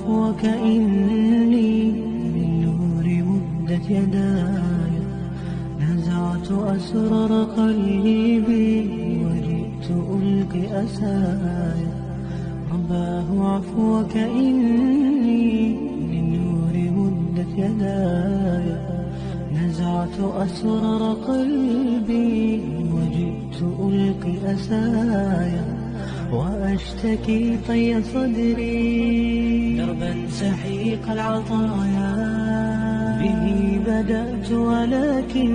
عفوك إني من نور مدت يداي نزعت أسرار قلبي وجئت ألقي أسايا. رباه عفوك إني من نور مدت يداي نزعت أسرار قلبي وجئت ألقي أسايا وأشتكي طي صدري دربا سحيق العطايا. به بدأت ولكن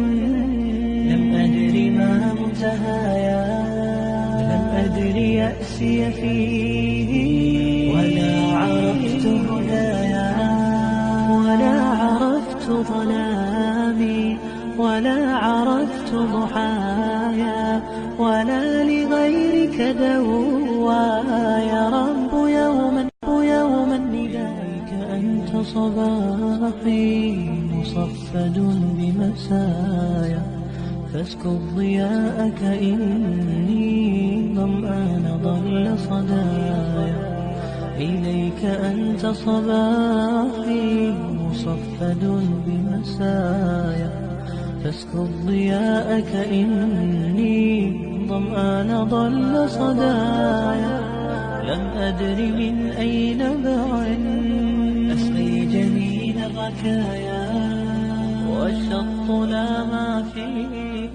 لم أدر ما منتهايا. لم أدر يأسي فيه ولا عرفت هدايا ولا عرفت ظلامي ولا عرفت ضحايا ولا لغيرك دوايا. رب يوما ندائك أنت صباحي مصفد بمسايا فاسكب ضياءك إني ظمآن ضل صدايا. إليك أنت صباحي مصفد بمسايا فاسكب ضياءك إني ظمآن ضل صدايا. لم أدر من أين بعد أسقي جنين الركايا والشط لا ما فيه